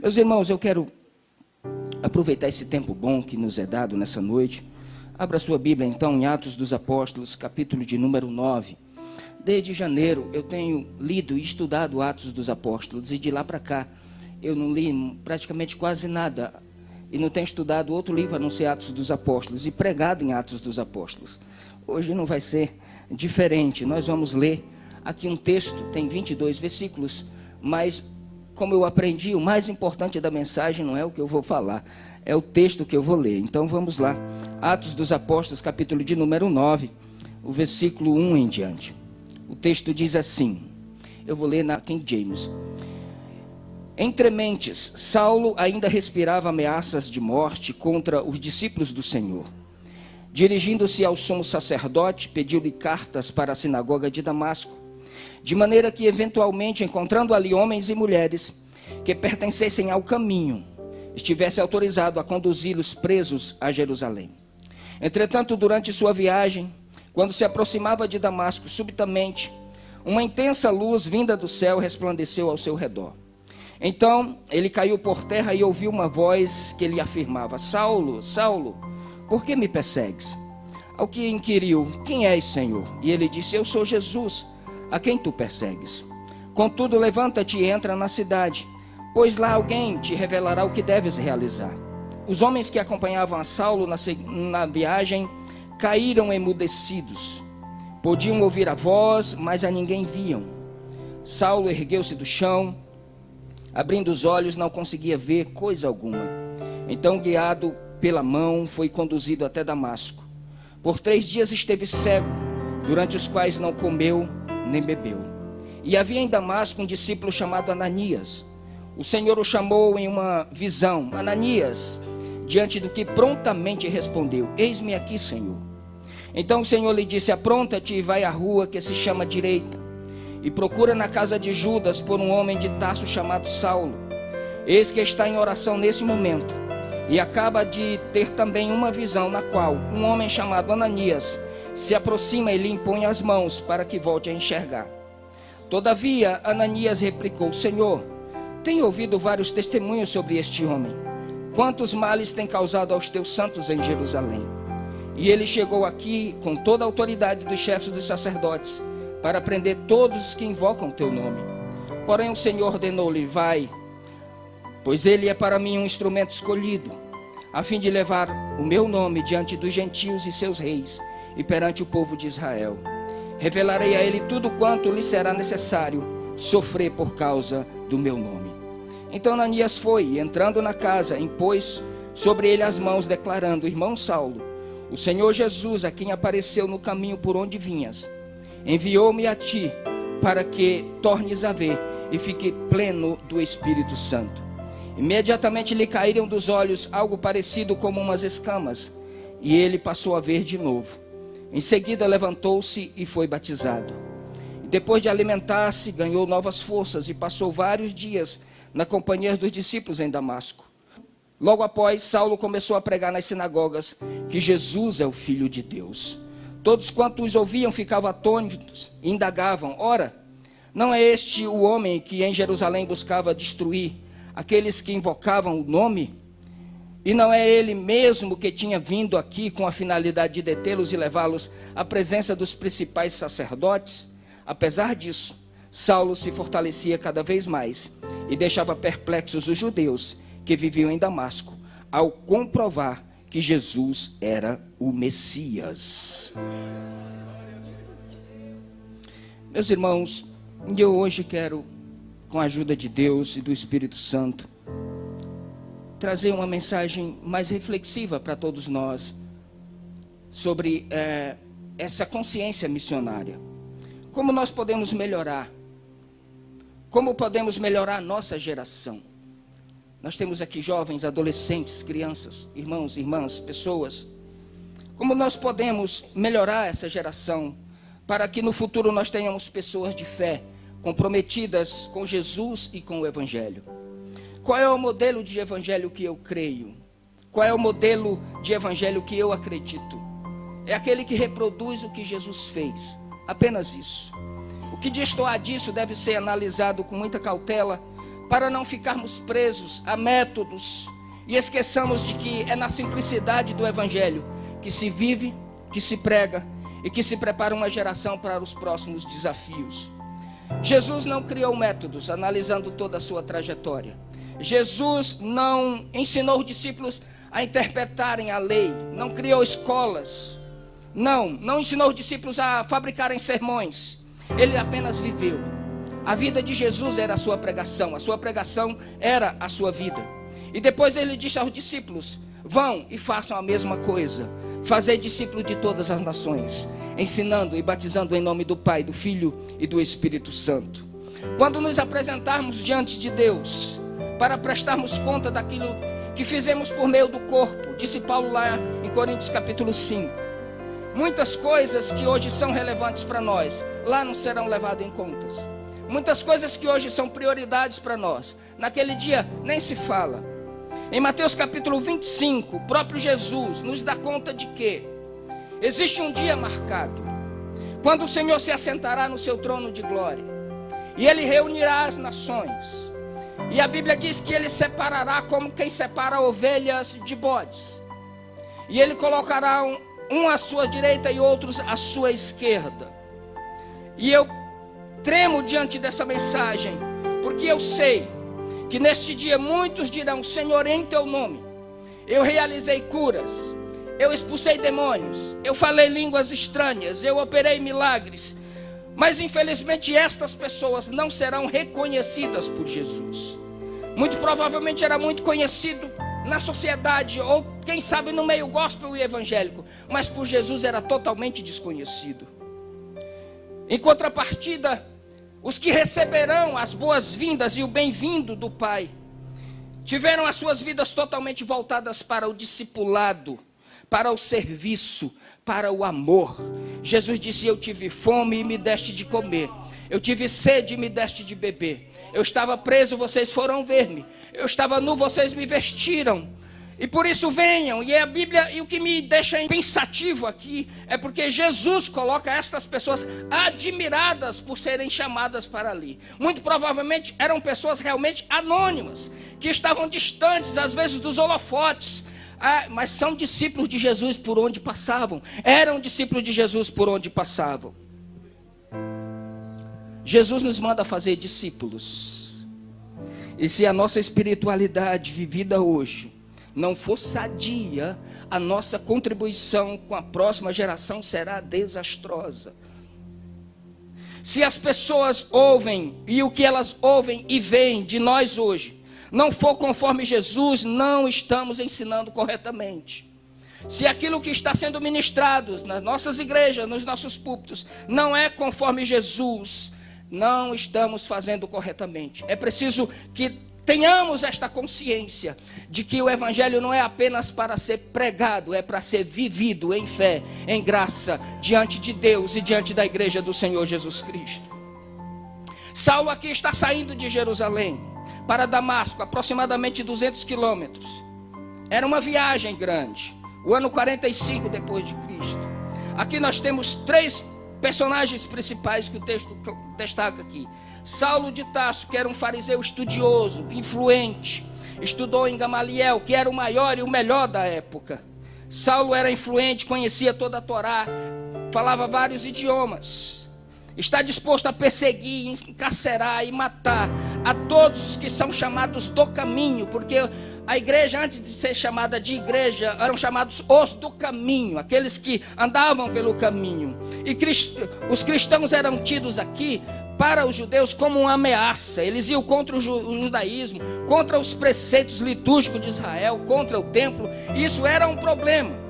Meus irmãos, eu quero aproveitar esse tempo bom que nos é dado nessa noite. Abra sua Bíblia então em Atos dos Apóstolos, capítulo de número 9. Desde janeiro eu tenho lido e estudado Atos dos Apóstolos, e de lá para cá eu não li praticamente quase nada, e não tenho estudado outro livro a não ser Atos dos Apóstolos, e pregado em Atos dos Apóstolos. Hoje não vai ser diferente. Nós vamos ler aqui um texto, tem 22 versículos, mas como eu aprendi, o mais importante da mensagem não é o que eu vou falar, é o texto que eu vou ler. Então vamos lá, Atos dos Apóstolos, capítulo de número 9, o versículo 1 em diante. O texto diz assim, eu vou ler na King James. Entre mentes, Saulo ainda respirava ameaças de morte contra os discípulos do Senhor. Dirigindo-se ao sumo sacerdote, pediu-lhe cartas para a sinagoga de Damasco, de maneira que, eventualmente, encontrando ali homens e mulheres que pertencessem ao caminho, estivesse autorizado a conduzi-los presos a Jerusalém. Entretanto, durante sua viagem, quando se aproximava de Damasco, subitamente, uma intensa luz vinda do céu resplandeceu ao seu redor. Então, ele caiu por terra e ouviu uma voz que lhe afirmava: Saulo, Saulo, por que me persegues? Ao que inquiriu: quem és, Senhor? E ele disse: eu sou Jesus, a quem tu persegues. Contudo, levanta-te e entra na cidade, pois lá alguém te revelará o que deves realizar. Os homens que acompanhavam a Saulo na viagem caíram emudecidos. Podiam ouvir a voz, mas a ninguém viam. Saulo ergueu-se do chão, abrindo os olhos, não conseguia ver coisa alguma. Então, guiado pela mão, foi conduzido até Damasco. Por 3 dias esteve cego, durante os quais não comeu nem bebeu. E havia em Damasco um discípulo chamado Ananias. O Senhor o chamou em uma visão: Ananias, diante do que prontamente respondeu: eis-me aqui, Senhor. Então o Senhor lhe disse: apronta-te e vai à rua que se chama Direita, e procura na casa de Judas por um homem de Tarso chamado Saulo. Eis que está em oração nesse momento, e acaba de ter também uma visão na qual um homem chamado Ananias se aproxima e lhe impõe as mãos para que volte a enxergar. Todavia, Ananias replicou: Senhor, tenho ouvido vários testemunhos sobre este homem, quantos males tem causado aos teus santos em Jerusalém. E ele chegou aqui com toda a autoridade dos chefes dos sacerdotes, para prender todos os que invocam o teu nome. Porém o Senhor ordenou-lhe: vai, pois ele é para mim um instrumento escolhido, a fim de levar o meu nome diante dos gentios e seus reis, e perante o povo de Israel. Revelarei a ele tudo quanto lhe será necessário sofrer por causa do meu nome. Então Ananias foi, e entrando na casa, impôs sobre ele as mãos, declarando: irmão Saulo, o Senhor Jesus, a quem apareceu no caminho por onde vinhas, enviou-me a ti para que tornes a ver e fique pleno do Espírito Santo. Imediatamente lhe caíram dos olhos algo parecido como umas escamas, e ele passou a ver de novo. Em seguida levantou-se e foi batizado. E depois de alimentar-se, ganhou novas forças e passou vários dias na companhia dos discípulos em Damasco. Logo após, Saulo começou a pregar nas sinagogas que Jesus é o Filho de Deus. Todos quantos os ouviam ficavam atônitos e indagavam: ora, não é este o homem que em Jerusalém buscava destruir aqueles que invocavam o nome? E não é ele mesmo que tinha vindo aqui com a finalidade de detê-los e levá-los à presença dos principais sacerdotes? Apesar disso, Saulo se fortalecia cada vez mais e deixava perplexos os judeus que viviam em Damasco, ao comprovar que Jesus era o Messias. Meus irmãos, eu hoje quero, com a ajuda de Deus e do Espírito Santo, trazer uma mensagem mais reflexiva para todos nós sobre essa consciência missionária. Como nós podemos melhorar? Como podemos melhorar a nossa geração? Nós temos aqui jovens, adolescentes, crianças, irmãos, irmãs, pessoas. Como nós podemos melhorar essa geração para que no futuro nós tenhamos pessoas de fé, comprometidas com Jesus e com o Evangelho? Qual é o modelo de evangelho que eu creio? Qual é o modelo de evangelho que eu acredito? É aquele que reproduz o que Jesus fez. Apenas isso. O que destoar disso deve ser analisado com muita cautela, para não ficarmos presos a métodos e esqueçamos de que é na simplicidade do Evangelho que se vive, que se prega e que se prepara uma geração para os próximos desafios. Jesus não criou métodos, analisando toda a sua trajetória. Jesus não ensinou os discípulos a interpretarem a lei, não criou escolas, não ensinou os discípulos a fabricarem sermões. Ele apenas viveu. A vida de Jesus era a sua pregação era a sua vida. E depois ele disse aos discípulos: vão e façam a mesma coisa, fazei discípulos de todas as nações, ensinando e batizando em nome do Pai, do Filho e do Espírito Santo. Quando nos apresentarmos diante de Deus, para prestarmos conta daquilo que fizemos por meio do corpo, disse Paulo lá em Coríntios capítulo 5, muitas coisas que hoje são relevantes para nós, lá não serão levadas em contas. Muitas coisas que hoje são prioridades para nós, naquele dia nem se fala. Em Mateus capítulo 25, o próprio Jesus nos dá conta de que existe um dia marcado, quando o Senhor se assentará no seu trono de glória, e Ele reunirá as nações, e a Bíblia diz que Ele separará como quem separa ovelhas de bodes, e Ele colocará um à sua direita e outros à sua esquerda. E eu tremo diante dessa mensagem, porque eu sei que neste dia muitos dirão: Senhor, em teu nome eu realizei curas, eu expulsei demônios, eu falei línguas estranhas, eu operei milagres. Mas infelizmente estas pessoas não serão reconhecidas por Jesus. Muito provavelmente era muito conhecido na sociedade, ou quem sabe no meio gospel e evangélico, mas por Jesus era totalmente desconhecido. Em contrapartida, os que receberão as boas-vindas e o bem-vindo do Pai tiveram as suas vidas totalmente voltadas para o discipulado, para o serviço, para o amor. Jesus disse: eu tive fome e me deste de comer, eu tive sede e me deste de beber, eu estava preso, vocês foram ver-me, eu estava nu, vocês me vestiram. E por isso venham. E a Bíblia, e o que me deixa pensativo aqui é porque Jesus coloca estas pessoas admiradas por serem chamadas para ali. Muito provavelmente eram pessoas realmente anônimas, que estavam distantes às vezes dos holofotes, mas são discípulos de Jesus por onde passavam, eram discípulos de Jesus por onde passavam. Jesus nos manda fazer discípulos, e se a nossa espiritualidade vivida hoje não for sadia, a nossa contribuição com a próxima geração será desastrosa. Se as pessoas ouvem, e o que elas ouvem e veem de nós hoje não for conforme Jesus, não estamos ensinando corretamente. Se aquilo que está sendo ministrado nas nossas igrejas, nos nossos púlpitos, não é conforme Jesus, não estamos fazendo corretamente. É preciso que tenhamos esta consciência de que o Evangelho não é apenas para ser pregado, é para ser vivido em fé, em graça, diante de Deus e diante da igreja do Senhor Jesus Cristo. Saulo aqui está saindo de Jerusalém para Damasco, aproximadamente 200 quilômetros. Era uma viagem grande, o ano 45 depois de Cristo. Aqui nós temos 3 personagens principais que o texto destaca aqui. Saulo de Tarso, que era um fariseu estudioso, influente, estudou em Gamaliel, que era o maior e o melhor da época. Saulo era influente, conhecia toda a Torá, falava vários idiomas. Está disposto a perseguir, encarcerar e matar a todos os que são chamados do caminho, porque a igreja, antes de ser chamada de igreja, eram chamados os do caminho, aqueles que andavam pelo caminho. E os cristãos eram tidos aqui para os judeus como uma ameaça. Eles iam contra o judaísmo, contra os preceitos litúrgicos de Israel, contra o templo. Isso era um problema.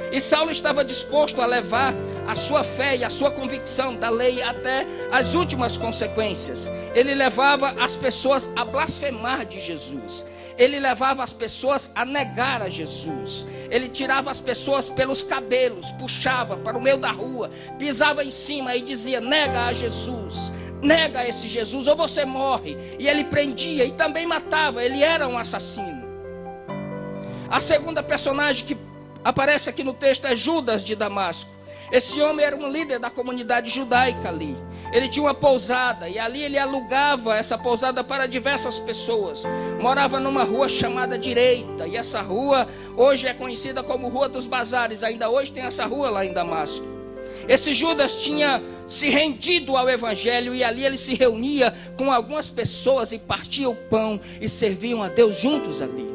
E Saulo estava disposto a levar a sua fé e a sua convicção da lei até as últimas consequências. Ele levava as pessoas a blasfemar de Jesus. Ele levava as pessoas a negar a Jesus. Ele tirava as pessoas pelos cabelos, puxava para o meio da rua, pisava em cima e dizia: nega a Jesus, nega esse Jesus ou você morre. E ele prendia e também matava. Ele era um assassino. A segunda personagem que aparece aqui no texto é Judas de Damasco. Esse homem era um líder da comunidade judaica ali. Ele tinha uma pousada e ali ele alugava essa pousada para diversas pessoas. Morava numa rua chamada Direita, e essa rua hoje é conhecida como Rua dos Bazares. Ainda hoje tem essa rua lá em Damasco. Esse Judas tinha se rendido ao evangelho e ali ele se reunia com algumas pessoas e partia o pão e serviam a Deus juntos ali.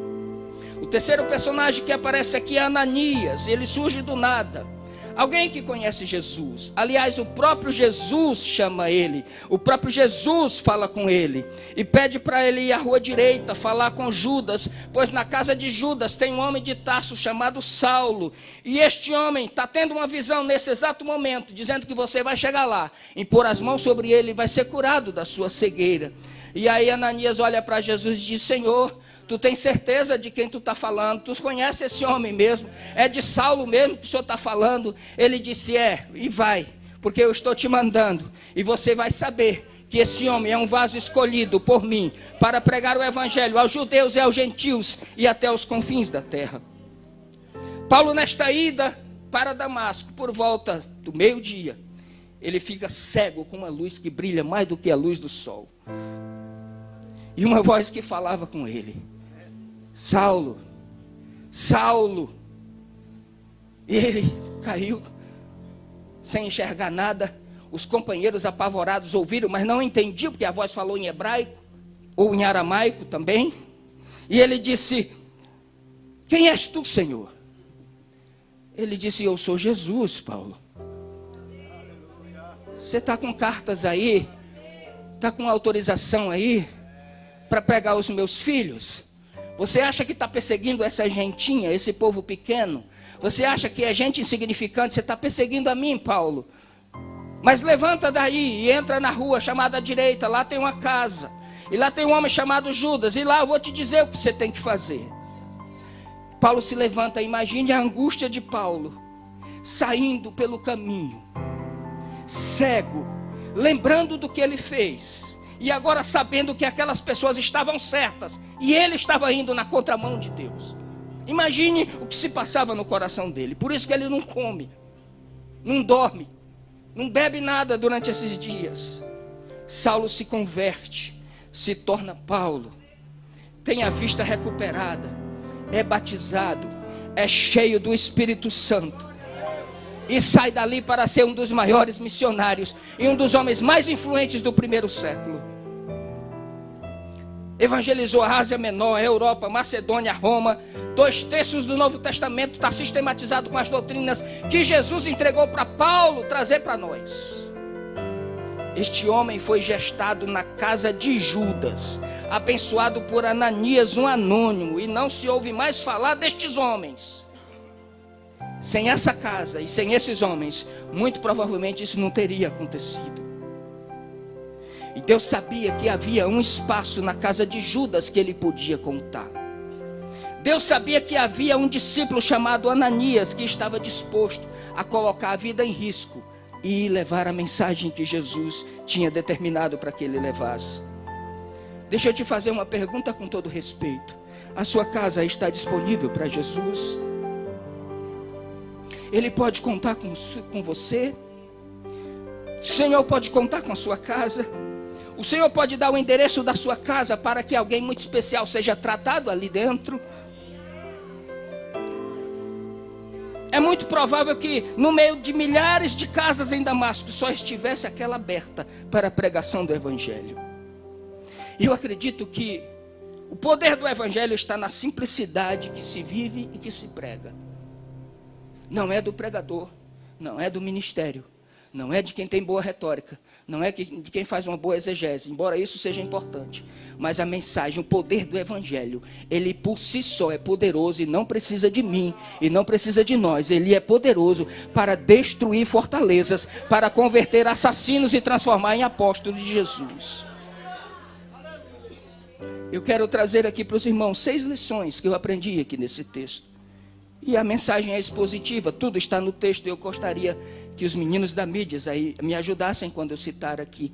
O terceiro personagem que aparece aqui é Ananias. Ele surge do nada. Alguém que conhece Jesus. Aliás, o próprio Jesus chama ele. O próprio Jesus fala com ele. E pede para ele ir à rua direita, falar com Judas. Pois na casa de Judas tem um homem de Tarso chamado Saulo. E este homem está tendo uma visão nesse exato momento, dizendo que você vai chegar lá, impor as mãos sobre ele e vai ser curado da sua cegueira. E aí Ananias olha para Jesus e diz: Senhor, tu tens certeza de quem tu está falando? Tu conhece esse homem mesmo? É de Saulo mesmo que o senhor está falando? Ele disse: é, e vai, porque eu estou te mandando. E você vai saber que esse homem é um vaso escolhido por mim para pregar o evangelho aos judeus e aos gentios e até os confins da terra. Paulo, nesta ida para Damasco, por volta do meio-dia, ele fica cego com uma luz que brilha mais do que a luz do sol. E uma voz que falava com ele: Saulo, Saulo. E ele caiu sem enxergar nada. Os companheiros apavorados ouviram, mas não entendiam, porque a voz falou em hebraico ou em aramaico também. E ele disse: quem és tu, Senhor? Ele disse: eu sou Jesus, Paulo. Você está com cartas aí? Está com autorização aí para pregar os meus filhos? Você acha que está perseguindo essa gentinha, esse povo pequeno? Você acha que é gente insignificante? Você está perseguindo a mim, Paulo. Mas levanta daí e entra na rua chamada Direita. Lá tem uma casa. E lá tem um homem chamado Judas. E lá eu vou te dizer o que você tem que fazer. Paulo se levanta. Imagine a angústia de Paulo, saindo pelo caminho, cego, lembrando do que ele fez. E agora sabendo que aquelas pessoas estavam certas e ele estava indo na contramão de Deus. Imagine o que se passava no coração dele. Por isso que ele não come, não dorme, não bebe nada durante esses dias. Saulo se converte, se torna Paulo, tem a vista recuperada, é batizado, é cheio do Espírito Santo. E sai dali para ser um dos maiores missionários e um dos homens mais influentes do primeiro século. Evangelizou a Ásia Menor, a Europa, Macedônia, Roma. 2/3 do Novo Testamento está sistematizado com as doutrinas que Jesus entregou para Paulo trazer para nós. Este homem foi gestado na casa de Judas, abençoado por Ananias, um anônimo, e não se ouve mais falar destes homens. Sem essa casa e sem esses homens, muito provavelmente isso não teria acontecido. E Deus sabia que havia um espaço na casa de Judas que ele podia contar. Deus sabia que havia um discípulo chamado Ananias que estava disposto a colocar a vida em risco e levar a mensagem que Jesus tinha determinado para que ele levasse. Deixa eu te fazer uma pergunta com todo respeito. A sua casa está disponível para Jesus? Ele pode contar com você? O Senhor pode contar com a sua casa? O Senhor pode dar o endereço da sua casa para que alguém muito especial seja tratado ali dentro? É muito provável que no meio de milhares de casas em Damasco só estivesse aquela aberta para a pregação do Evangelho. E eu acredito que o poder do Evangelho está na simplicidade que se vive e que se prega. Não é do pregador, não é do ministério, não é de quem tem boa retórica, não é de quem faz uma boa exegese, embora isso seja importante. Mas a mensagem, o poder do Evangelho, ele por si só é poderoso e não precisa de mim, e não precisa de nós. Ele é poderoso para destruir fortalezas, para converter assassinos e transformar em apóstolos de Jesus. Eu quero trazer aqui para os irmãos 6 lições que eu aprendi aqui nesse texto. E a mensagem é expositiva, tudo está no texto. Eu gostaria que os meninos da mídias aí me ajudassem quando eu citar aqui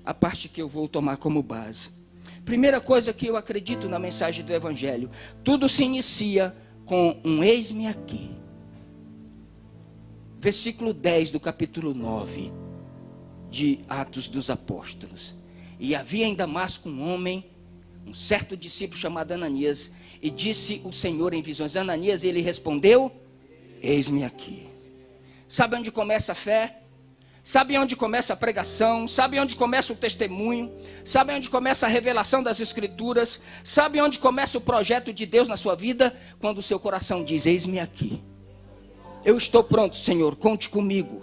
a parte que eu vou tomar como base. Primeira coisa que eu acredito na mensagem do Evangelho: tudo se inicia com um eis-me aqui. Versículo 10 do capítulo 9. de Atos dos Apóstolos. E havia em Damasco um homem, um certo discípulo chamado Ananias, e disse o Senhor em visões: Ananias, e ele respondeu: eis-me aqui. Sabe onde começa a fé? Sabe onde começa a pregação? Sabe onde começa o testemunho? Sabe onde começa a revelação das Escrituras? Sabe onde começa o projeto de Deus na sua vida? Quando o seu coração diz: eis-me aqui. Eu estou pronto, Senhor, conte comigo.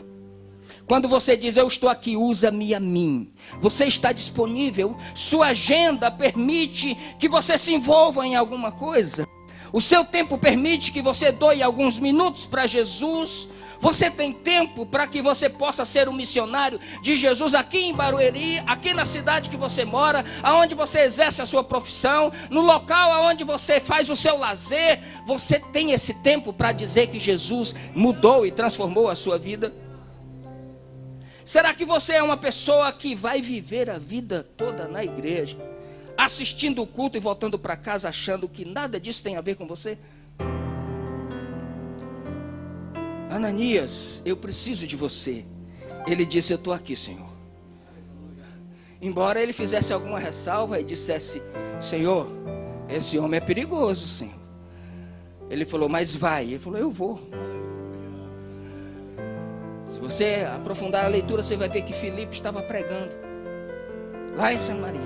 Quando você diz: eu estou aqui, usa-me a mim. Você está disponível? Sua agenda permite que você se envolva em alguma coisa? O seu tempo permite que você doe alguns minutos para Jesus? Você tem tempo para que você possa ser um missionário de Jesus aqui em Barueri, aqui na cidade que você mora, aonde você exerce a sua profissão, no local aonde você faz o seu lazer? Você tem esse tempo para dizer que Jesus mudou e transformou a sua vida? Será que você é uma pessoa que vai viver a vida toda na igreja, assistindo o culto e voltando para casa achando que nada disso tem a ver com você? Ananias, eu preciso de você. Ele disse: eu estou aqui, Senhor. Embora ele fizesse alguma ressalva e dissesse: Senhor, esse homem é perigoso, Senhor. Ele falou: mas vai. Ele falou: eu vou. Se você aprofundar a leitura, você vai ver que Filipe estava pregando lá em Samaria.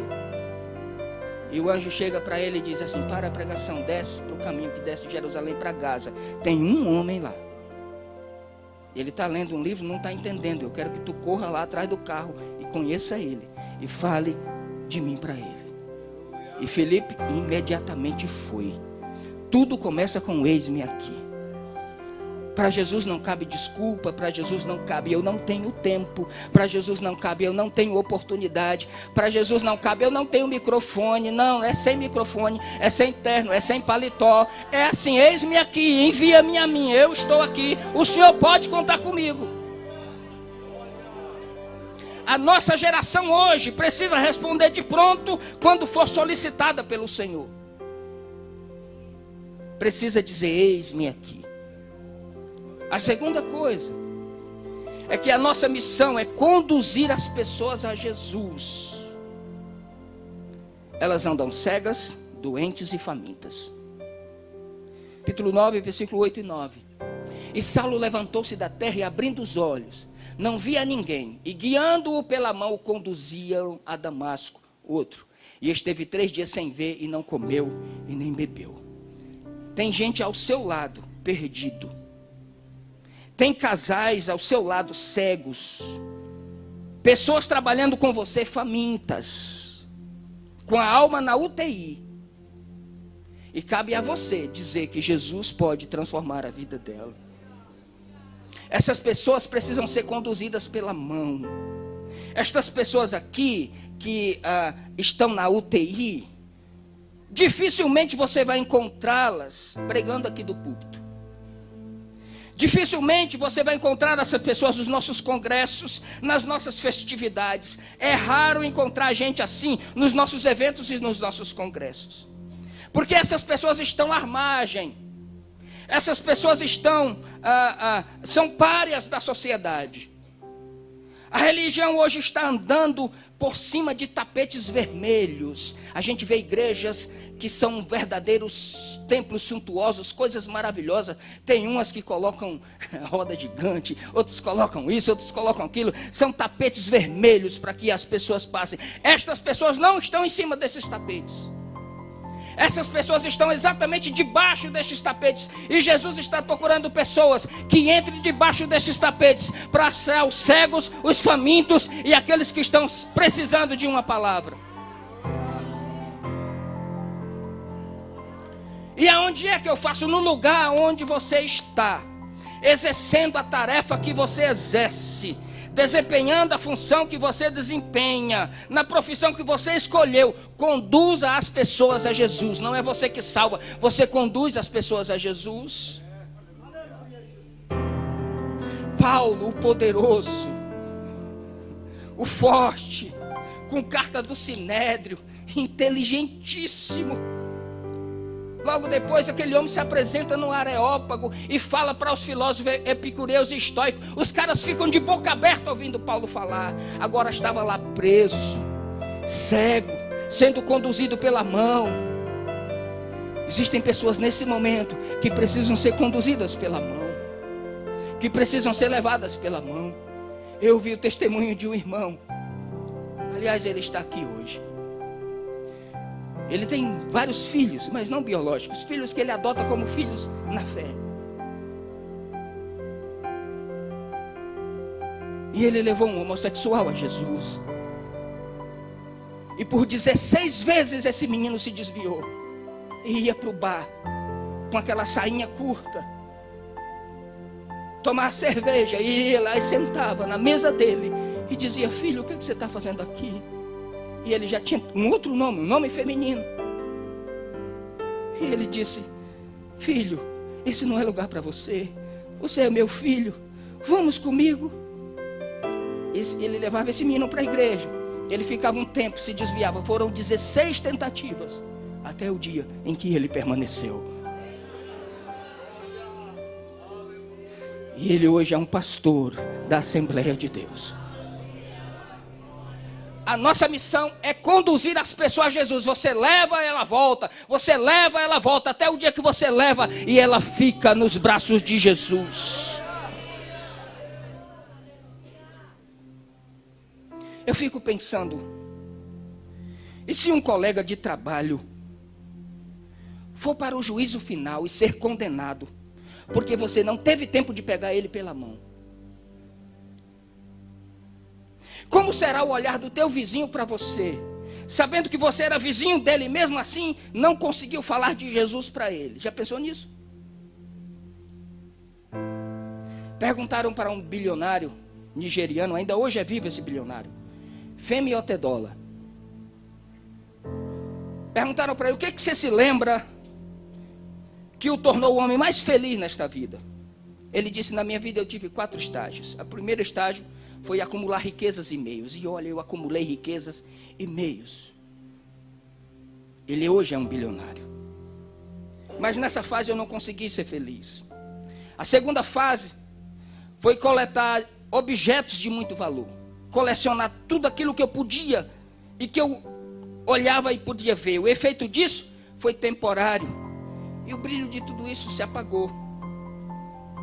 E o anjo chega para ele e diz assim: para a pregação, desce para o caminho que desce de Jerusalém para Gaza. Tem um homem lá. Ele está lendo um livro, não está entendendo. Eu quero que tu corra lá atrás do carro e conheça ele. E fale de mim para ele. E Filipe imediatamente foi. Tudo começa com eis-me aqui. Para Jesus não cabe desculpa. Para Jesus não cabe eu não tenho tempo. Para Jesus não cabe eu não tenho oportunidade. Para Jesus não cabe eu não tenho microfone. Não, é sem microfone, é sem terno, é sem paletó. É assim: eis-me aqui, envia-me a mim, eu estou aqui. O Senhor pode contar comigo. A nossa geração hoje precisa responder de pronto quando for solicitada pelo Senhor. Precisa dizer: eis-me aqui. A segunda coisa é que a nossa missão é conduzir as pessoas a Jesus. Elas andam cegas, doentes e famintas. Capítulo 9, versículo 8 e 9. E Saulo levantou-se da terra e, abrindo os olhos, não via ninguém. E guiando-o pela mão, o conduziam a Damasco. Outro. E esteve 3 dias sem ver e não comeu e nem bebeu. Tem gente ao seu lado, perdido. Tem casais ao seu lado cegos. Pessoas trabalhando com você famintas. Com a alma na UTI. E cabe a você dizer que Jesus pode transformar a vida dela. Essas pessoas precisam ser conduzidas pela mão. Estas pessoas aqui que estão na UTI, dificilmente você vai encontrá-las pregando aqui do púlpito. Dificilmente você vai encontrar essas pessoas nos nossos congressos, nas nossas festividades. É raro encontrar gente assim nos nossos eventos e nos nossos congressos. Porque essas pessoas estão à margem. Essas pessoas são párias da sociedade. A religião hoje está andando por cima de tapetes vermelhos. A gente vê igrejas que são verdadeiros templos suntuosos, coisas maravilhosas. Tem umas que colocam roda gigante, outros colocam isso, outros colocam aquilo. São tapetes vermelhos para que as pessoas passem. Estas pessoas não estão em cima desses tapetes. Essas pessoas estão exatamente debaixo destes tapetes. E Jesus está procurando pessoas que entrem debaixo destes tapetes para achar os cegos, os famintos e aqueles que estão precisando de uma palavra. E aonde é que eu faço? No lugar onde você está, exercendo a tarefa que você exerce, desempenhando a função que você desempenha, na profissão que você escolheu. Conduza as pessoas a Jesus. Não é você que salva, você conduz as pessoas a Jesus. Paulo, o poderoso, o forte, com carta do Sinédrio, inteligentíssimo. logo depois aquele homem se apresenta no Areópago e fala para os filósofos epicureus e estoicos. Os caras ficam de boca aberta ouvindo Paulo falar. Agora estava lá preso, cego, sendo conduzido pela mão. Existem pessoas nesse momento que precisam ser conduzidas pela mão, que precisam ser levadas pela mão. Eu vi o testemunho de um irmão. Aliás, ele está aqui hoje. Ele tem vários filhos, mas não biológicos, filhos que ele adota como filhos na fé. E ele levou um homossexual a Jesus. E por 16 vezes esse menino se desviou. E ia para o bar, com aquela sainha curta, tomar cerveja. E ia lá e sentava na mesa dele e dizia: filho, o que você está fazendo aqui? E ele já tinha um outro nome, um nome feminino. E ele disse: filho, esse não é lugar para você. Você é meu filho, vamos comigo. Ele levava esse menino para a igreja. Ele ficava um tempo, se desviava. Foram 16 tentativas, até o dia em que ele permaneceu. E ele hoje é um pastor da Assembleia de Deus. A nossa missão é conduzir as pessoas a Jesus. Você leva, ela volta. Você leva, ela volta. Até o dia que você leva e ela fica nos braços de Jesus. Eu fico pensando, e se um colega de trabalho for para o juízo final e ser condenado, porque você não teve tempo de pegar ele pela mão? Como será o olhar do teu vizinho para você, sabendo que você era vizinho dele e mesmo assim não conseguiu falar de Jesus para ele? Já pensou nisso? Perguntaram para um bilionário nigeriano, ainda hoje é vivo esse bilionário, Femi Otedola. Perguntaram para ele: o que você se lembra que o tornou o homem mais feliz nesta vida? Ele disse: na minha vida eu tive 4 estágios. O primeiro estágio foi acumular riquezas e meios. E olha, eu acumulei riquezas e meios. Ele hoje é um bilionário. Mas nessa fase eu não consegui ser feliz. A segunda fase foi coletar objetos de muito valor. Colecionar tudo aquilo que eu podia e que eu olhava e podia ver. O efeito disso foi temporário. E o brilho de tudo isso se apagou.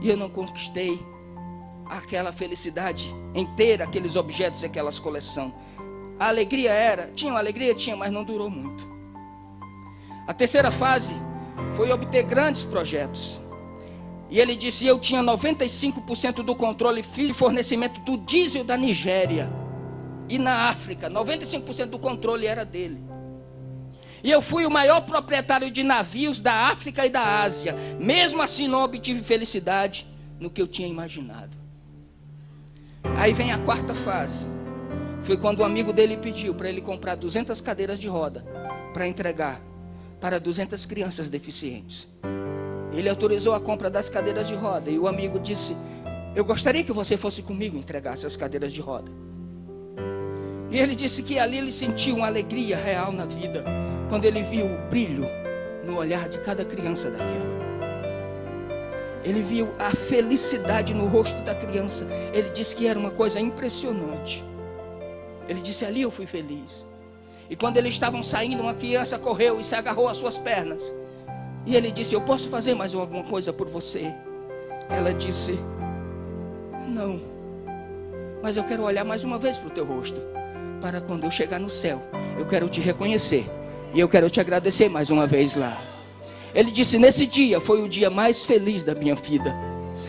E eu não conquistei aquela felicidade inteira, aqueles objetos e aquelas coleções. A alegria tinha uma alegria, mas não durou muito. A terceira fase foi obter grandes projetos. E ele disse: eu tinha 95% do controle de fornecimento do diesel da Nigéria. E na África, 95% do controle era dele. E eu fui o maior proprietário de navios da África e da Ásia. Mesmo assim não obtive felicidade no que eu tinha imaginado. Aí vem a quarta fase. Foi quando um amigo dele pediu para ele comprar 200 cadeiras de roda para entregar para 200 crianças deficientes. Ele autorizou a compra das cadeiras de roda. E o amigo disse: eu gostaria que você fosse comigo entregar essas cadeiras de roda. E ele disse que ali ele sentiu uma alegria real na vida, quando ele viu o brilho no olhar de cada criança daquela. Ele viu a felicidade no rosto da criança. Ele disse que era uma coisa impressionante. Ele disse: ali eu fui feliz. E quando eles estavam saindo, uma criança correu e se agarrou às suas pernas. E ele disse: eu posso fazer mais alguma coisa por você? Ela disse: não, mas eu quero olhar mais uma vez para o teu rosto, para quando eu chegar no céu, eu quero te reconhecer e eu quero te agradecer mais uma vez lá. Ele disse: nesse dia foi o dia mais feliz da minha vida.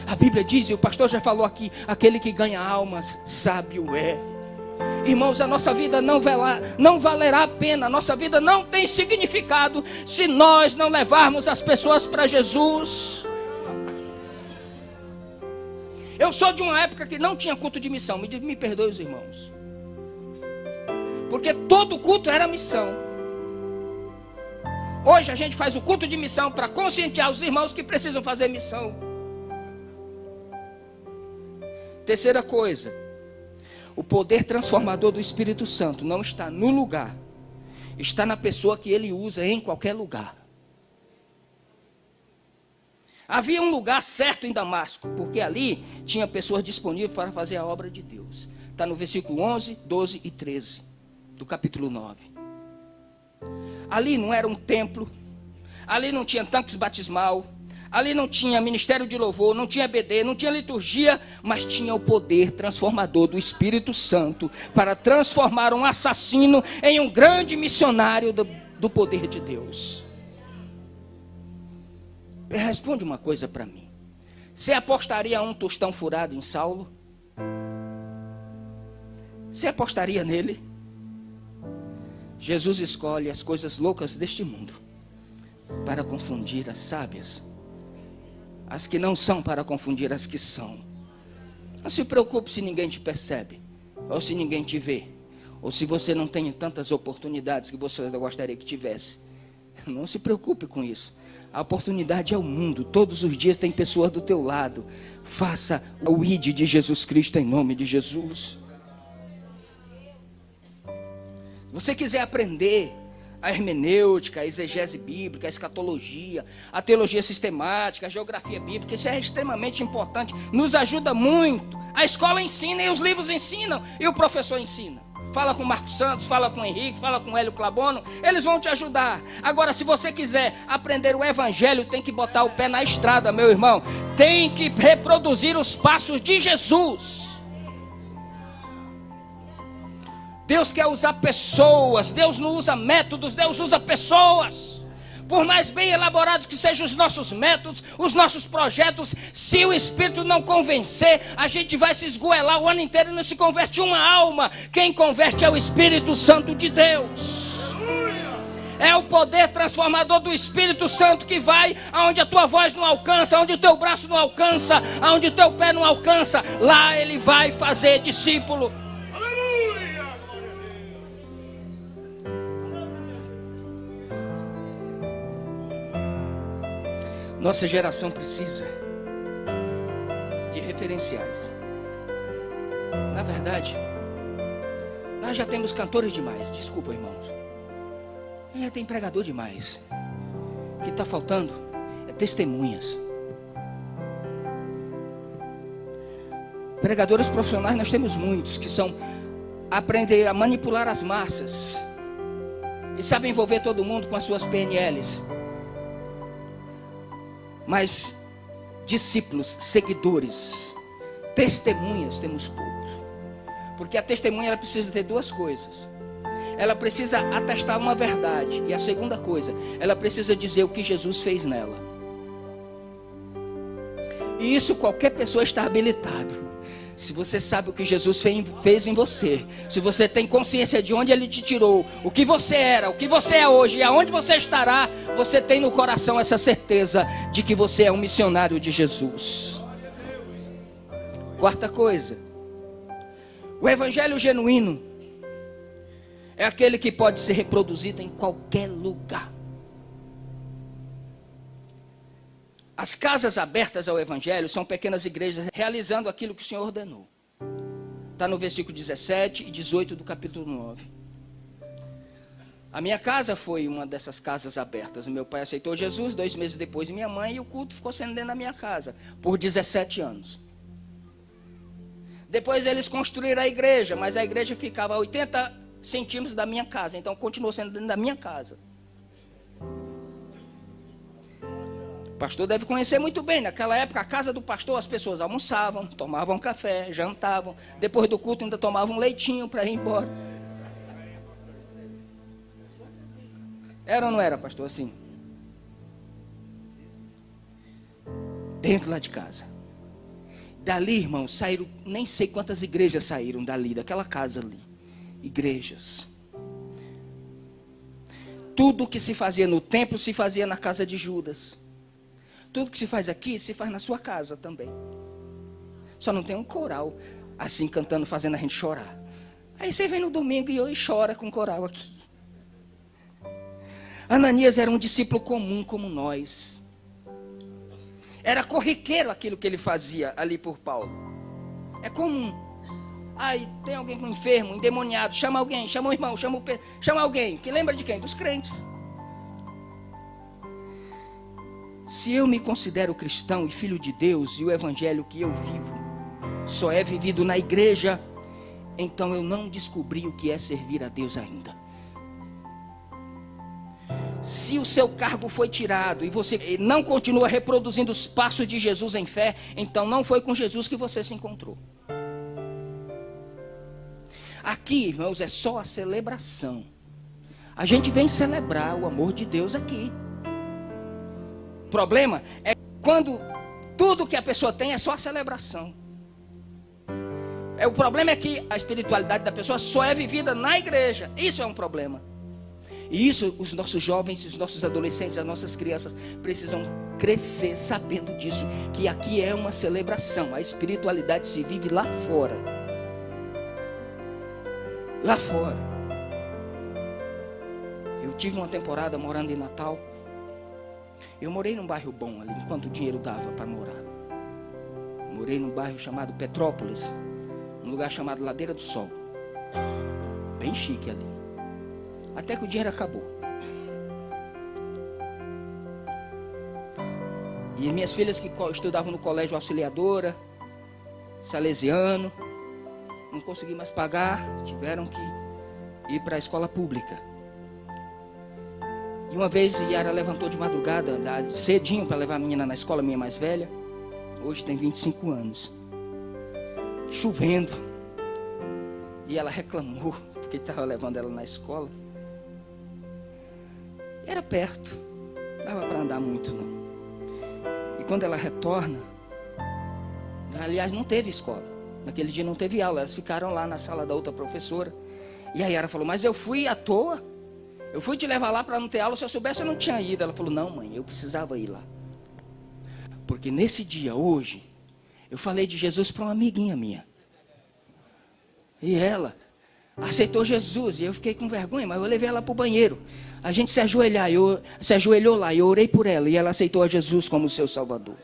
A Bíblia diz, e o pastor já falou aqui, aquele que ganha almas, sábio é. Irmãos, a nossa vida não valerá a pena, a nossa vida não tem significado se nós não levarmos as pessoas para Jesus. Eu sou de uma época que não tinha culto de missão, me perdoe os irmãos, porque todo culto era missão. Hoje a gente faz o culto de missão para conscientizar os irmãos que precisam fazer missão. Terceira coisa, o poder transformador do Espírito Santo não está no lugar, está na pessoa que ele usa em qualquer lugar. Havia um lugar certo em Damasco, porque ali tinha pessoas disponíveis para fazer a obra de Deus. Está no versículo 11, 12 e 13 do capítulo 9. Ali não era um templo, ali não tinha tanques batismal, ali não tinha ministério de louvor, não tinha BD, não tinha liturgia, mas tinha o poder transformador do Espírito Santo para transformar um assassino em um grande missionário do poder de Deus. Responde uma coisa para mim. Você apostaria um tostão furado em Saulo? Você apostaria nele? Jesus escolhe as coisas loucas deste mundo para confundir as sábias, as que não são para confundir as que são. Não se preocupe se ninguém te percebe, ou se ninguém te vê, ou se você não tem tantas oportunidades que você gostaria que tivesse. Não se preocupe com isso. A oportunidade é o mundo, todos os dias tem pessoas do teu lado. Faça o ID de Jesus Cristo em nome de Jesus. Se você quiser aprender a hermenêutica, a exegese bíblica, a escatologia, a teologia sistemática, a geografia bíblica, isso é extremamente importante, nos ajuda muito. A escola ensina e os livros ensinam e o professor ensina. Fala com o Marcos Santos, fala com o Henrique, fala com o Hélio Clabono, eles vão te ajudar. Agora, se você quiser aprender o evangelho, tem que botar o pé na estrada, meu irmão. Tem que reproduzir os passos de Jesus. Deus quer usar pessoas, Deus não usa métodos, Deus usa pessoas. Por mais bem elaborados que sejam os nossos métodos, os nossos projetos, se o Espírito não convencer, a gente vai se esgoelar o ano inteiro e não se converte uma alma. Quem converte é o Espírito Santo de Deus. É o poder transformador do Espírito Santo que vai aonde a tua voz não alcança, aonde o teu braço não alcança, aonde o teu pé não alcança. Lá ele vai fazer discípulo. Nossa geração precisa de referenciais. Na verdade, nós já temos cantores demais. Desculpa, irmãos. Já tem pregador demais. O que está faltando é testemunhas. Pregadores profissionais nós temos muitos, que são aprender a manipular as massas e sabem envolver todo mundo com as suas PNLs. Mas discípulos, seguidores, testemunhas temos poucos. Porque a testemunha ela precisa ter duas coisas. Ela precisa atestar uma verdade. E a segunda coisa, ela precisa dizer o que Jesus fez nela. E isso qualquer pessoa está habilitado. Se você sabe o que Jesus fez em você, se você tem consciência de onde Ele te tirou, o que você era, o que você é hoje e aonde você estará, você tem no coração essa certeza de que você é um missionário de Jesus. Quarta coisa, o evangelho genuíno é aquele que pode ser reproduzido em qualquer lugar. As casas abertas ao evangelho são pequenas igrejas realizando aquilo que o Senhor ordenou. Está no versículo 17 e 18 do capítulo 9. A minha casa foi uma dessas casas abertas. O meu pai aceitou Jesus 2 meses depois de minha mãe e o culto ficou sendo dentro da minha casa por 17 anos. Depois eles construíram a igreja, mas a igreja ficava a 80 centímetros da minha casa, então continuou sendo dentro da minha casa. O pastor deve conhecer muito bem. Naquela época, a casa do pastor, as pessoas almoçavam, tomavam café, jantavam. Depois do culto, ainda tomavam um leitinho para ir embora. Era ou não era, pastor, assim? Dentro lá de casa. Dali, irmãos, saíram, nem sei quantas igrejas saíram dali, daquela casa ali. Igrejas. Tudo que se fazia no templo, se fazia na casa de Judas. Tudo que se faz aqui, se faz na sua casa também. Só não tem um coral assim cantando, fazendo a gente chorar. Aí você vem no domingo e chora com o coral aqui. Ananias era um discípulo comum como nós. Era corriqueiro aquilo que ele fazia ali por Paulo. É comum. Aí tem alguém com enfermo, endemoniado, chama alguém, chama o irmão, chama alguém. Que lembra de quem? Dos crentes. Se eu me considero cristão e filho de Deus, e o evangelho que eu vivo só é vivido na igreja, então eu não descobri o que é servir a Deus ainda. Se o seu cargo foi tirado e você não continua reproduzindo os passos de Jesus em fé, então não foi com Jesus que você se encontrou. Aqui, irmãos, é só a celebração. A gente vem celebrar o amor de Deus aqui. O problema é quando tudo que a pessoa tem é só a celebração. O problema é que a espiritualidade da pessoa só é vivida na igreja. Isso é um problema. E isso os nossos jovens, os nossos adolescentes, as nossas crianças precisam crescer sabendo disso. Que aqui é uma celebração. A espiritualidade se vive lá fora. Lá fora. Eu tive uma temporada morando em Natal. Eu morei num bairro bom ali, enquanto o dinheiro dava para morar. Morei num bairro chamado Petrópolis, um lugar chamado Ladeira do Sol. Bem chique ali. Até que o dinheiro acabou. E minhas filhas que estudavam no colégio Auxiliadora, salesiano, não consegui mais pagar, tiveram que ir para a escola pública. E uma vez Yara levantou de madrugada, cedinho, para levar a menina na escola, minha mais velha. Hoje tem 25 anos. Chovendo. E ela reclamou, porque estava levando ela na escola. Era perto, não dava para andar muito não. E quando ela retorna, aliás, não teve escola. Naquele dia não teve aula, elas ficaram lá na sala da outra professora. E a Yara falou, mas eu fui à toa. Eu fui te levar lá para não ter aula, se eu soubesse eu não tinha ido. Ela falou, não mãe, eu precisava ir lá. Porque nesse dia, hoje, eu falei de Jesus para uma amiguinha minha. E ela aceitou Jesus, e eu fiquei com vergonha, mas eu levei ela para o banheiro. A gente se ajoelhou lá, e eu orei por ela, e ela aceitou a Jesus como seu Salvador.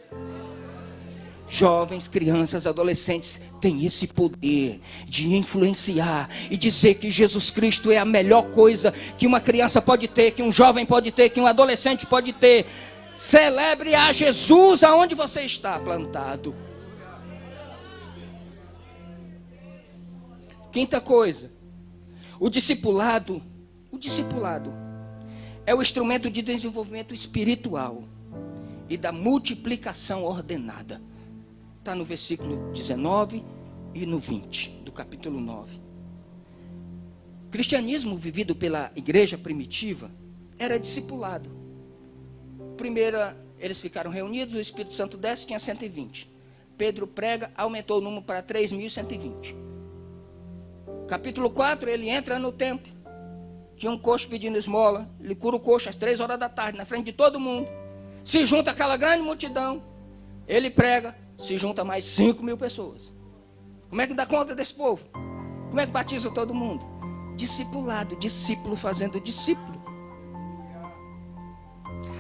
Jovens, crianças, adolescentes têm esse poder de influenciar e dizer que Jesus Cristo é a melhor coisa que uma criança pode ter, que um jovem pode ter, que um adolescente pode ter. Celebre a Jesus aonde você está plantado. Quinta coisa, o discipulado é o instrumento de desenvolvimento espiritual e da multiplicação ordenada. Está no versículo 19 e no 20 do capítulo 9. O cristianismo vivido pela igreja primitiva era discipulado. Primeiro, eles ficaram reunidos, o Espírito Santo desce, tinha 120. Pedro prega, aumentou o número para 3.120. Capítulo 4, ele entra no templo. Tinha um coxo pedindo esmola. Ele cura o coxo às 3 horas da tarde, na frente de todo mundo. Se junta aquela grande multidão. Ele prega, se junta mais 5.000 pessoas. Como é que dá conta desse povo? Como é que batiza todo mundo? Discipulado, discípulo fazendo discípulo.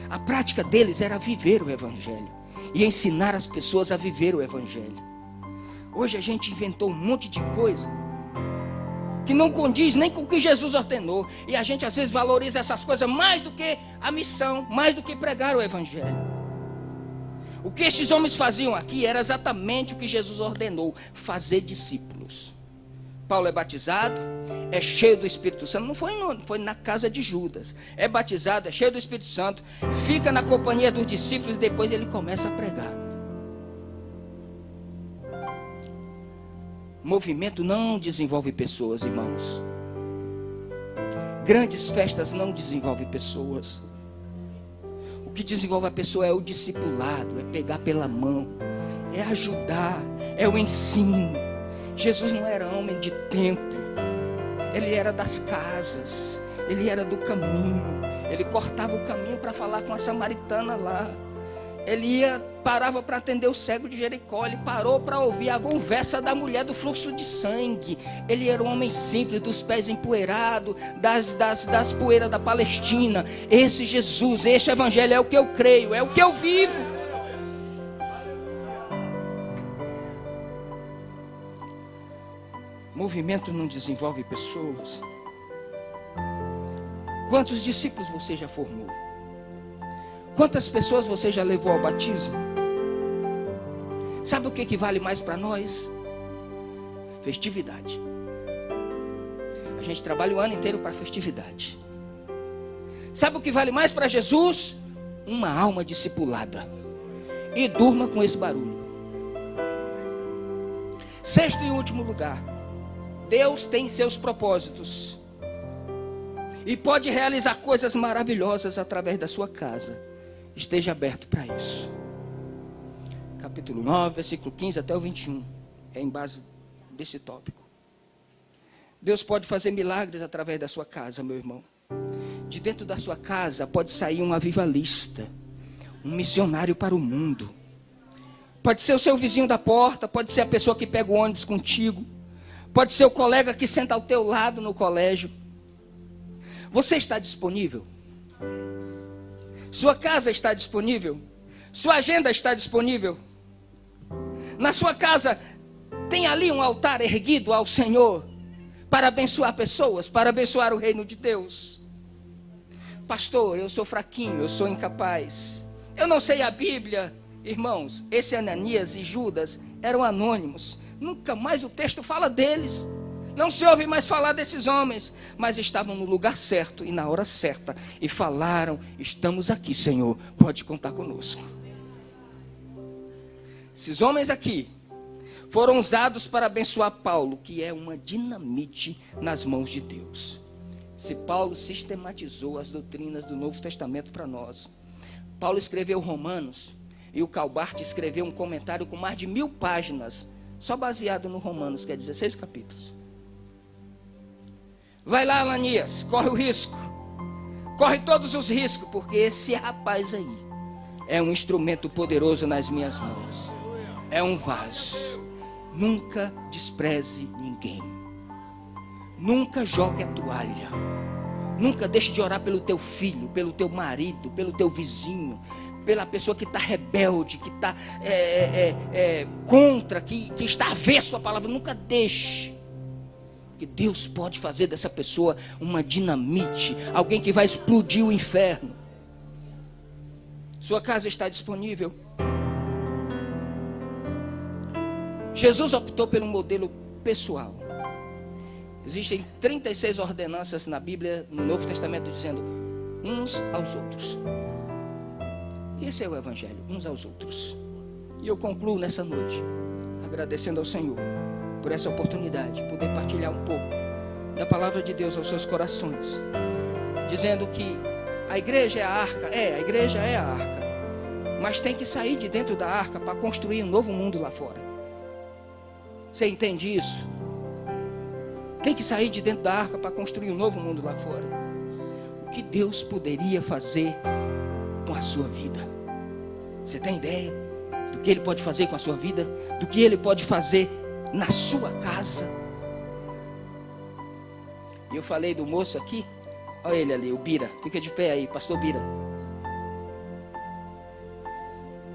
A prática deles era viver o evangelho e ensinar as pessoas a viver o evangelho. Hoje a gente inventou um monte de coisa que não condiz nem com o que Jesus ordenou. E a gente às vezes valoriza essas coisas mais do que a missão, mais do que pregar o evangelho. O que estes homens faziam aqui era exatamente o que Jesus ordenou: fazer discípulos. Paulo é batizado, é cheio do Espírito Santo. Não foi na casa de Judas. É batizado, é cheio do Espírito Santo, fica na companhia dos discípulos e depois ele começa a pregar. Movimento não desenvolve pessoas, irmãos. Grandes festas não desenvolvem pessoas. O que desenvolve a pessoa é o discipulado, é pegar pela mão, é ajudar, é o ensino. Jesus não era homem de templo, ele era das casas, ele era do caminho. Ele cortava o caminho para falar com a samaritana lá. Ele parava para atender o cego de Jericó. Ele parou para ouvir a conversa da mulher do fluxo de sangue. Ele era um homem simples, dos pés empoeirados, das poeiras da Palestina. Esse Jesus, esse evangelho é o que eu creio, é o que eu vivo. Movimento não desenvolve pessoas. Quantos discípulos você já formou? Quantas pessoas você já levou ao batismo? Sabe o que vale mais para nós? Festividade. A gente trabalha o ano inteiro para festividade. Sabe o que vale mais para Jesus? Uma alma discipulada. E durma com esse barulho. Sexto e último lugar, Deus tem seus propósitos e pode realizar coisas maravilhosas através da sua casa. Esteja aberto para isso. Capítulo 9, versículo 15 até o 21, é em base desse tópico. Deus pode fazer milagres através da sua casa, meu irmão. De dentro da sua casa pode sair um avivalista, um missionário para o mundo. Pode ser o seu vizinho da porta, pode ser a pessoa que pega o ônibus contigo, pode ser o colega que senta ao teu lado no colégio. Você está disponível? Sua casa está disponível? Sua agenda está disponível? Na sua casa tem ali um altar erguido ao Senhor para abençoar pessoas, para abençoar o reino de Deus. Pastor, eu sou fraquinho, eu sou incapaz, eu não sei a Bíblia. Irmãos, esse Ananias e Judas eram anônimos. Nunca mais o texto fala deles. Não se ouve mais falar desses homens. Mas estavam no lugar certo e na hora certa. E falaram: estamos aqui, Senhor, pode contar conosco. Esses homens aqui foram usados para abençoar Paulo, que é uma dinamite nas mãos de Deus. Se Paulo sistematizou as doutrinas do Novo Testamento para nós. Paulo escreveu Romanos. E o Calbart escreveu um comentário com mais de 1000 páginas, só baseado no Romanos, que é 16 capítulos. Vai lá, Ananias, corre o risco. Corre todos os riscos, porque esse rapaz aí é um instrumento poderoso nas minhas mãos. É um vaso. Nunca despreze ninguém. Nunca jogue a toalha. Nunca deixe de orar pelo teu filho, pelo teu marido, pelo teu vizinho, pela pessoa que está rebelde, que está contra, que está avesso à palavra. Nunca deixe. Que Deus pode fazer dessa pessoa uma dinamite, alguém que vai explodir o inferno. Sua casa está disponível? Jesus optou pelo modelo pessoal. Existem 36 ordenanças na Bíblia, no Novo Testamento, dizendo uns aos outros. Esse é o Evangelho, uns aos outros. E eu concluo nessa noite, agradecendo ao Senhor por essa oportunidade, poder partilhar um pouco da palavra de Deus aos seus corações, dizendo que a igreja é a arca. A igreja é a arca, mas tem que sair de dentro da arca para construir um novo mundo lá fora. Você entende isso? Tem que sair de dentro da arca para construir um novo mundo lá fora. O que Deus poderia fazer com a sua vida? Você tem ideia do que Ele pode fazer com a sua vida? Do que Ele pode fazer na sua casa? E eu falei do moço aqui. Olha ele ali, o Bira. Fica de pé aí, pastor Bira.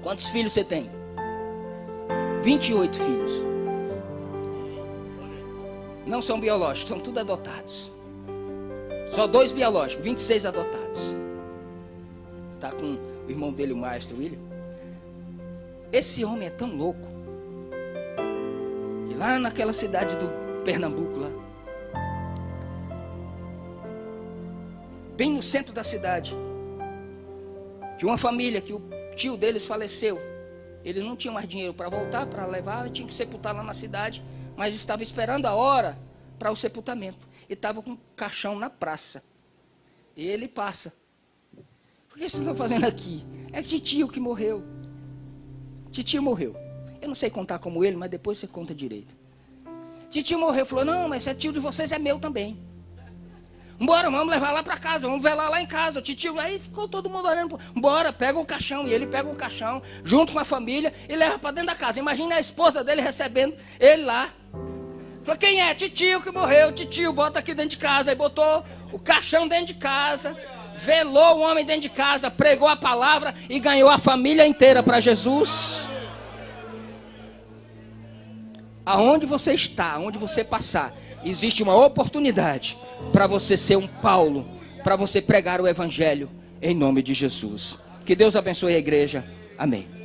Quantos filhos você tem? 28 filhos. Não são biológicos, são tudo adotados. Só 2 biológicos, 26 adotados. Está com o irmão dele, o maestro William. Esse homem é tão louco que lá naquela cidade do Pernambuco, lá, bem no centro da cidade, de uma família que o tio deles faleceu. Eles não tinham mais dinheiro para voltar, para levar, tinha que sepultar lá na cidade, mas estava esperando a hora para o sepultamento. E estava com um caixão na praça. E ele passa. Por que vocês estão fazendo aqui? É titio que morreu. Titio morreu. Eu não sei contar como ele, mas depois você conta direito. Titio morreu. Falou: não, mas esse tio de vocês é meu também. Bora, vamos levar lá para casa, vamos velar lá em casa. O titio, aí ficou todo mundo olhando. Bora, pega o caixão. E ele pega o caixão, junto com a família, e leva para dentro da casa. Imagina a esposa dele recebendo ele lá. Falou: quem é? Titio que morreu. Titio, bota aqui dentro de casa. Aí botou o caixão dentro de casa, velou o homem dentro de casa, pregou a palavra e ganhou a família inteira para Jesus. Aonde você está, aonde você passar, existe uma oportunidade para você ser um Paulo, para você pregar o Evangelho em nome de Jesus. Que Deus abençoe a igreja. Amém.